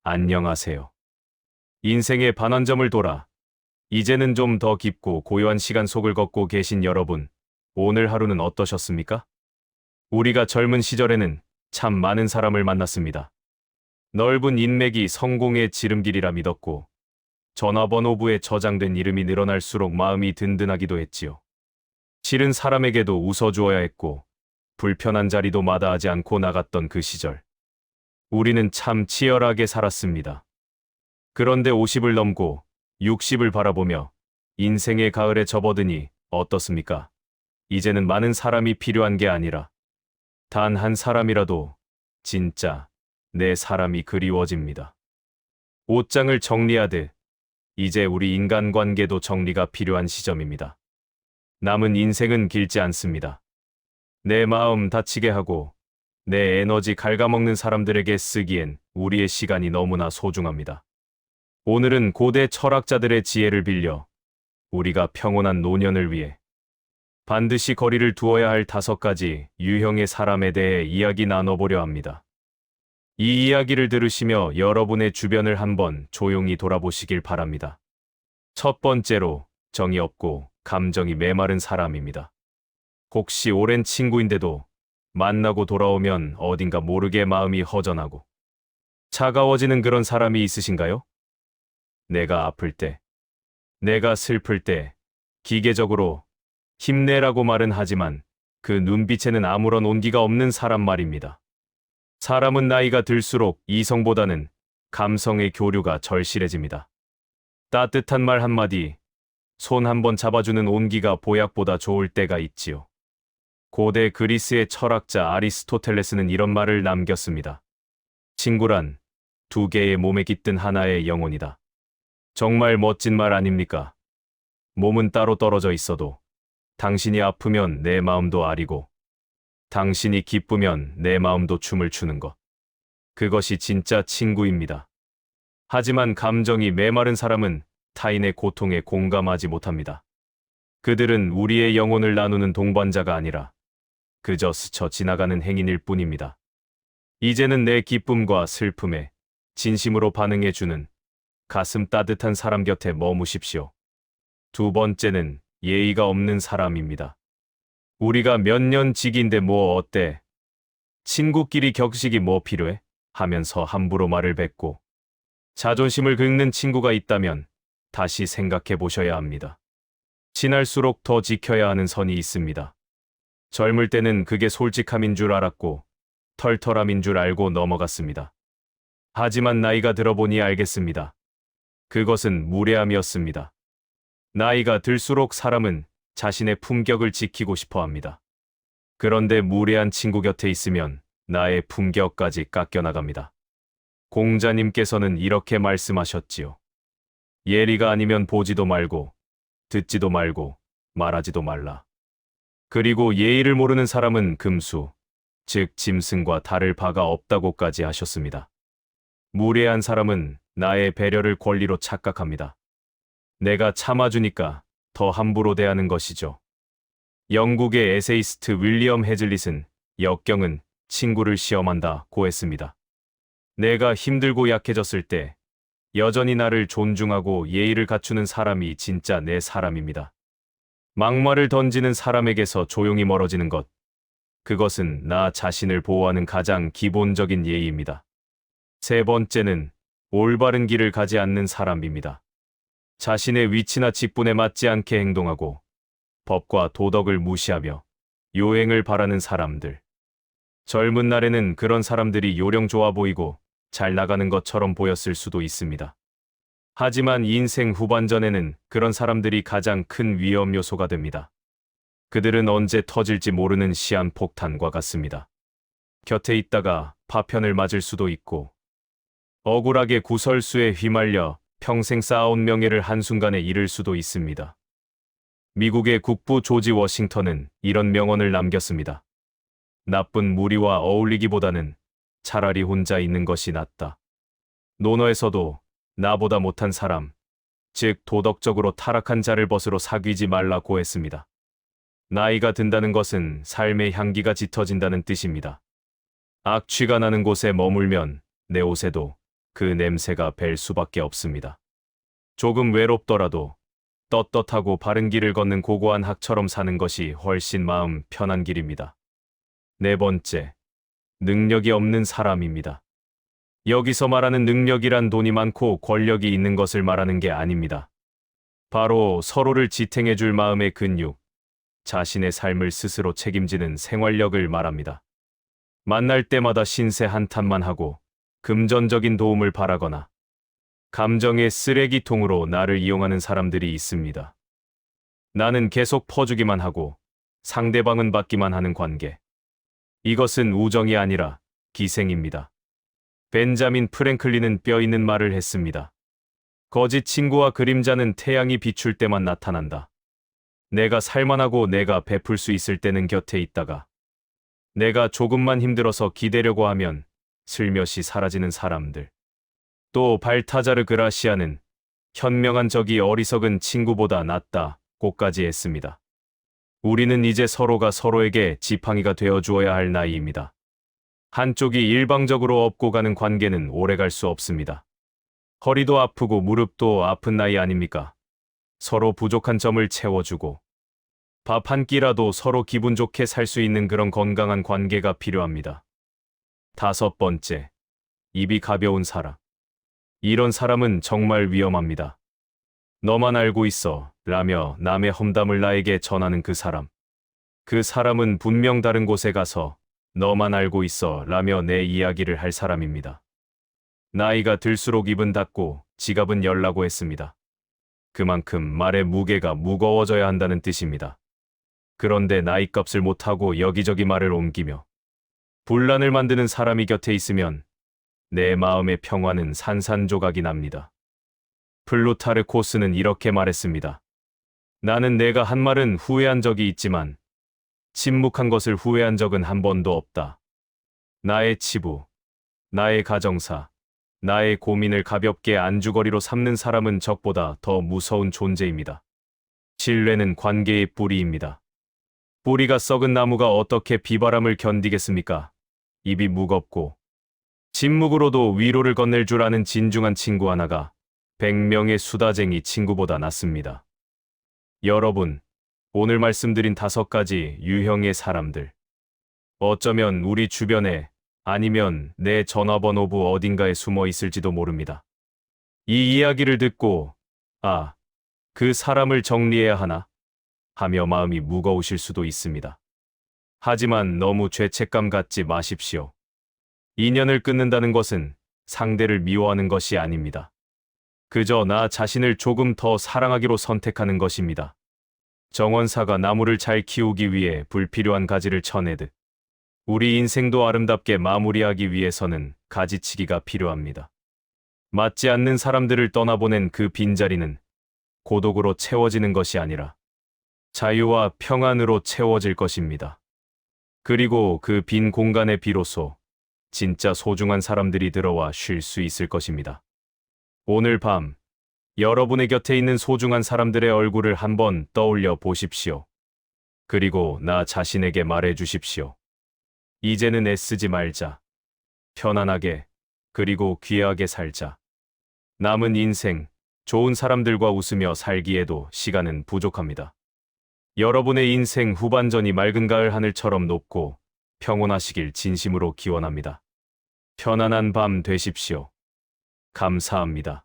안녕하세요. 인생의 반환점을 돌아 이제는 좀 더 깊고 고요한 시간 속을 걷고 계신 여러분, 오늘 하루는 어떠셨습니까? 우리가 젊은 시절에는 참 많은 사람을 만났습니다. 넓은 인맥이 성공의 지름길이라 믿었고, 전화번호부에 저장된 이름이 늘어날수록 마음이 든든하기도 했지요. 싫은 사람에게도 웃어주어야 했고, 불편한 자리도 마다하지 않고 나갔던 그 시절. 우리는 참 치열하게 살았습니다. 그런데 50을 넘고 60을 바라보며 인생의 가을에 접어드니 어떻습니까? 이제는 많은 사람이 필요한 게 아니라 단 한 사람이라도 진짜 내 사람이 그리워집니다. 옷장을 정리하듯 이제 우리 인간관계도 정리가 필요한 시점입니다. 남은 인생은 길지 않습니다. 내 마음 다치게 하고 내 에너지 갉아먹는 사람들에게 쓰기엔 우리의 시간이 너무나 소중합니다. 오늘은 고대 철학자들의 지혜를 빌려 우리가 평온한 노년을 위해 반드시 거리를 두어야 할 5가지 유형의 사람에 대해 이야기 나눠보려 합니다. 이 이야기를 들으시며 여러분의 주변을 한번 조용히 돌아보시길 바랍니다. 첫 번째로, 정이 없고 감정이 메마른 사람입니다. 혹시 오랜 친구인데도 만나고 돌아오면 어딘가 모르게 마음이 허전하고 차가워지는 그런 사람이 있으신가요? 내가 아플 때, 내가 슬플 때 기계적으로 힘내라고 말은 하지만 그 눈빛에는 아무런 온기가 없는 사람 말입니다. 사람은 나이가 들수록 이성보다는 감성의 교류가 절실해집니다. 따뜻한 말 한마디, 손 한번 잡아주는 온기가 보약보다 좋을 때가 있지요. 고대 그리스의 철학자 아리스토텔레스는 이런 말을 남겼습니다. 친구란 2개의 몸에 깃든 하나의 영혼이다. 정말 멋진 말 아닙니까? 몸은 따로 떨어져 있어도 당신이 아프면 내 마음도 아리고 당신이 기쁘면 내 마음도 춤을 추는 것. 그것이 진짜 친구입니다. 하지만 감정이 메마른 사람은 타인의 고통에 공감하지 못합니다. 그들은 우리의 영혼을 나누는 동반자가 아니라 그저 스쳐 지나가는 행인일 뿐입니다. 이제는 내 기쁨과 슬픔에 진심으로 반응해주는 가슴 따뜻한 사람 곁에 머무십시오. 두 번째는 예의가 없는 사람입니다. 우리가 몇 년 지기인데 뭐 어때? 친구끼리 격식이 뭐 필요해? 하면서 함부로 말을 뱉고 자존심을 긁는 친구가 있다면 다시 생각해 보셔야 합니다. 친할수록 더 지켜야 하는 선이 있습니다. 젊을 때는 그게 솔직함인 줄 알았고 털털함인 줄 알고 넘어갔습니다. 하지만 나이가 들어보니 알겠습니다. 그것은 무례함이었습니다. 나이가 들수록 사람은 자신의 품격을 지키고 싶어 합니다. 그런데 무례한 친구 곁에 있으면 나의 품격까지 깎여나갑니다. 공자님께서는 이렇게 말씀하셨지요. 예리가 아니면 보지도 말고 듣지도 말고 말하지도 말라. 그리고 예의를 모르는 사람은 금수, 즉 짐승과 다를 바가 없다고까지 하셨습니다. 무례한 사람은 나의 배려를 권리로 착각합니다. 내가 참아주니까 더 함부로 대하는 것이죠. 영국의 에세이스트 윌리엄 해즐릿은 역경은 친구를 시험한다고 했습니다. 내가 힘들고 약해졌을 때 여전히 나를 존중하고 예의를 갖추는 사람이 진짜 내 사람입니다. 막말을 던지는 사람에게서 조용히 멀어지는 것, 그것은 나 자신을 보호하는 가장 기본적인 예의입니다. 세 번째는 올바른 길을 가지 않는 사람입니다. 자신의 위치나 직분에 맞지 않게 행동하고 법과 도덕을 무시하며 요행을 바라는 사람들. 젊은 날에는 그런 사람들이 요령 좋아 보이고 잘 나가는 것처럼 보였을 수도 있습니다. 하지만 인생 후반전에는 그런 사람들이 가장 큰 위험 요소가 됩니다. 그들은 언제 터질지 모르는 시한폭탄과 같습니다. 곁에 있다가 파편을 맞을 수도 있고 억울하게 구설수에 휘말려 평생 쌓아온 명예를 한순간에 잃을 수도 있습니다. 미국의 국부 조지 워싱턴은 이런 명언을 남겼습니다. 나쁜 무리와 어울리기보다는 차라리 혼자 있는 것이 낫다. 논어에서도 나보다 못한 사람, 즉 도덕적으로 타락한 자를 벗으로 사귀지 말라고 했습니다. 나이가 든다는 것은 삶의 향기가 짙어진다는 뜻입니다. 악취가 나는 곳에 머물면 내 옷에도 그 냄새가 벨 수밖에 없습니다. 조금 외롭더라도 떳떳하고 바른 길을 걷는 고고한 학처럼 사는 것이 훨씬 마음 편한 길입니다. 네 번째, 능력이 없는 사람입니다. 여기서 말하는 능력이란 돈이 많고 권력이 있는 것을 말하는 게 아닙니다. 바로 서로를 지탱해 줄 마음의 근육, 자신의 삶을 스스로 책임지는 생활력을 말합니다. 만날 때마다 신세 한탄만 하고 금전적인 도움을 바라거나 감정의 쓰레기통으로 나를 이용하는 사람들이 있습니다. 나는 계속 퍼주기만 하고 상대방은 받기만 하는 관계. 이것은 우정이 아니라 기생입니다. 벤자민 프랭클린은 뼈 있는 말을 했습니다. 거짓 친구와 그림자는 태양이 비출 때만 나타난다. 내가 살만하고 내가 베풀 수 있을 때는 곁에 있다가 내가 조금만 힘들어서 기대려고 하면 슬며시 사라지는 사람들. 또 발타자르 그라시아는 현명한 적이 어리석은 친구보다 낫다고까지 했습니다. 우리는 이제 서로가 서로에게 지팡이가 되어 주어야 할 나이입니다. 한쪽이 일방적으로 업고 가는 관계는 오래갈 수 없습니다. 허리도 아프고 무릎도 아픈 나이 아닙니까? 서로 부족한 점을 채워주고 밥 한 끼라도 서로 기분 좋게 살 수 있는 그런 건강한 관계가 필요합니다. 다섯 번째, 입이 가벼운 사람. 이런 사람은 정말 위험합니다. 너만 알고 있어 라며 남의 험담을 나에게 전하는 그 사람. 그 사람은 분명 다른 곳에 가서 너만 알고 있어 라며 내 이야기를 할 사람입니다. 나이가 들수록 입은 닫고 지갑은 열라고 했습니다. 그만큼 말의 무게가 무거워져야 한다는 뜻입니다. 그런데 나이값을 못하고 여기저기 말을 옮기며 분란을 만드는 사람이 곁에 있으면 내 마음의 평화는 산산조각이 납니다. 플루타르코스는 이렇게 말했습니다. 나는 내가 한 말은 후회한 적이 있지만 침묵한 것을 후회한 적은 한 번도 없다. 나의 치부, 나의 가정사, 나의 고민을 가볍게 안주거리로 삼는 사람은 적보다 더 무서운 존재입니다. 신뢰는 관계의 뿌리입니다. 뿌리가 썩은 나무가 어떻게 비바람을 견디겠습니까? 입이 무겁고 침묵으로도 위로를 건넬 줄 아는 진중한 친구 하나가 100명의 수다쟁이 친구보다 낫습니다. 여러분, 오늘 말씀드린 5가지 유형의 사람들. 어쩌면 우리 주변에 아니면 내 전화번호부 어딘가에 숨어 있을지도 모릅니다. 이 이야기를 듣고 그 사람을 정리해야 하나? 하며 마음이 무거우실 수도 있습니다. 하지만 너무 죄책감 갖지 마십시오. 인연을 끊는다는 것은 상대를 미워하는 것이 아닙니다. 그저 나 자신을 조금 더 사랑하기로 선택하는 것입니다. 정원사가 나무를 잘 키우기 위해 불필요한 가지를 쳐내듯 우리 인생도 아름답게 마무리하기 위해서는 가지치기가 필요합니다. 맞지 않는 사람들을 떠나보낸 그 빈자리는 고독으로 채워지는 것이 아니라 자유와 평안으로 채워질 것입니다. 그리고 그 빈 공간에 비로소 진짜 소중한 사람들이 들어와 쉴 수 있을 것입니다. 오늘 밤 여러분의 곁에 있는 소중한 사람들의 얼굴을 한번 떠올려 보십시오. 그리고 나 자신에게 말해 주십시오. 이제는 애쓰지 말자. 편안하게 그리고 귀하게 살자. 남은 인생 좋은 사람들과 웃으며 살기에도 시간은 부족합니다. 여러분의 인생 후반전이 맑은 가을 하늘처럼 높고 평온하시길 진심으로 기원합니다. 편안한 밤 되십시오. 감사합니다.